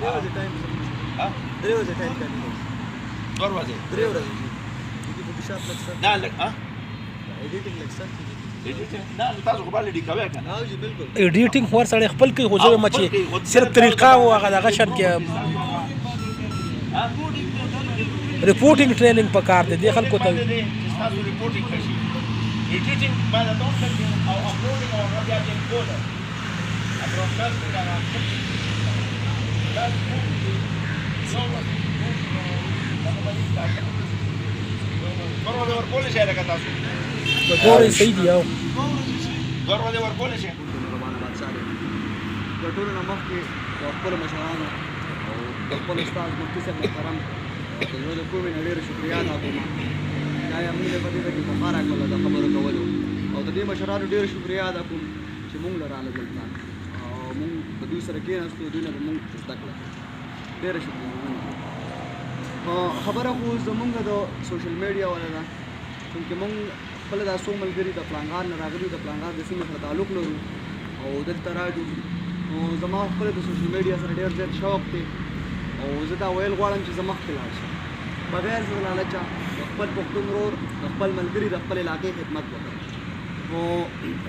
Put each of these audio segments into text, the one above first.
درې ورځې ټایم درې ورځې ټایم کوي 2 ورځې 3 ورځې دې په شاپ لکسر دا لګ ایډیټینګ لکسر ایډیټینګ دا تاسو خو باندې ډیکاوي کنه او جی بالکل ایډیټینګ هو سره خپل کوي خو زه مچ صرف طریقه او هغه شان کې ریپورټینګ ټریننګ پکار دی د خلکو ته تاسو ریپورټینګ کړئ ایډیټینګ باندې تاسو او اپلوډینګ او بیا دې کوډر broadcast da ضرورة ورکول شي لکه تاسو ګورې صحیح دی او ضرورة ورکول شي روانه بادشاہ دی د ټولو نه مخکې د خپل مشرانو او د خپل استاد مفتي صاحب محترم د زړه د کومې نه ډېره شکریا ادا کوم دا یې موږ په دې کې مخاره کړله د خبرو کولو او د دې مشرانو ډېره شکریا ادا کوم چې موږ له راله دلته او موږ د دوی سره کېناستو دوی نه به موږ زده کړه ډېره شکریا خبره خو زمونږ د سوشل میډیا والا ده چونکې موږ خپل دا څو ملګري د پلانغار نه راغلي د پلانغار د سیمې سره تعلق لرو او دلته راځو نو زما خپل د سوشل میډیا سره ډېر زیات شوق دی او زه دا ویل غواړم چې زه مخکې لاړ شم بغیر د لالچه د خپل پښتون ورور د خپل ملګري د خپل علاقې خدمت وکړم نو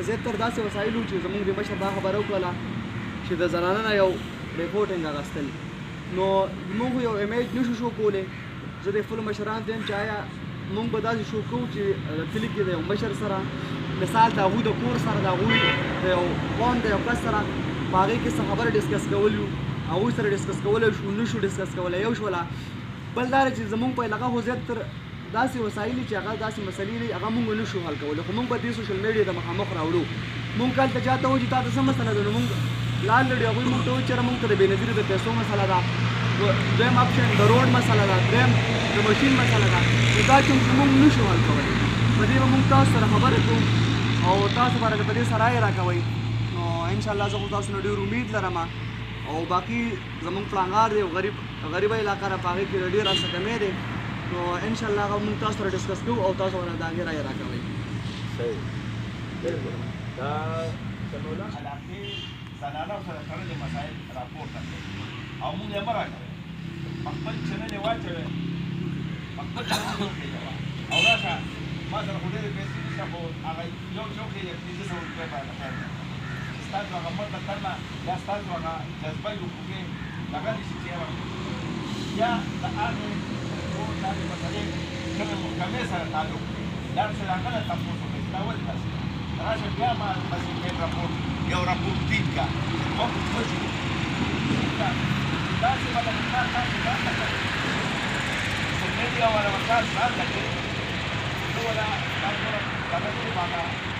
زیاتره داسې وسایل چې زموږ د مشر دا خبره وکړله چې د زنانه نه یو ریپورټینګ اخیستل نو موږ یو امیج نشو شو کولی زه د خپلو مشرانو ته یم چې آیا موږ به داسې شو کوو چې کلي کې د یو مشر سره مثال د هغوی د کور سره د هغوی د یو قوم د یو کس سره په هغې کې څه خبره ډسکس کول یو هغوی سره ډسکس کولی شو نشو ډسکس کولی یو شوله بل دا چې زموږ په علاقه خو زیاتر داسې وسایل چې هغه داسې مسلې دي هغه موږ نشو حل کولی خو موږ په دې سوشل میډیا د مخامخ راوړو موږ هلته چاته وایو چې تا ته څه مسله ده نو موږ لال لړي هغوی موږ ته وایي چېرې موږ ته د بېنظیرې د پیسو مسله ده دویم اپشن د روډ مسله ده دریم د ماشین مسله ده نو دا چې موږ نشو حل کولی په دې به موږ تاسو سره خبرې کوو او تاسو به راته په دې سره رایې راکوئ نو انشاءالله زه خو تاسو نه ډېر امید لرم او باقي زموږ پلانغار دی غریبه علاقه ده په هغې کې ډېر څه کمی دی نو انشاءالله هغه موږ تاسو سره ډسکس کوو او تاسو به د هغې رایې راکوئ صحیح بالکل دا څلورم علاقې زنانو سره تړلي مسایل راپورته کړي او موږ یې مه راکوئ خپل چینل یې واچوئ خپل چینل یې وکړئ او راشه ما سره خو ډېرې پیسې نشته خو هغه یو چوک یې 500 روپۍ باندې خیر دی ستاسو هغه مده ترمه یا ستاسو هغه جذبه یو خوږې لګلی شي چې یا د هغې دا د مسلې کومې محکمې سره تعلق لري دا چې هغه نه تاسو کوئ دا ولې داسې راشه بیا ما داسې راپورټ یو راپورټ ټیم کا موږ وجو داسې به د کار تاسو ځان ته کوئ سوشل میډیا والا به کار ځان ته کوي نو ولا تاسو هغه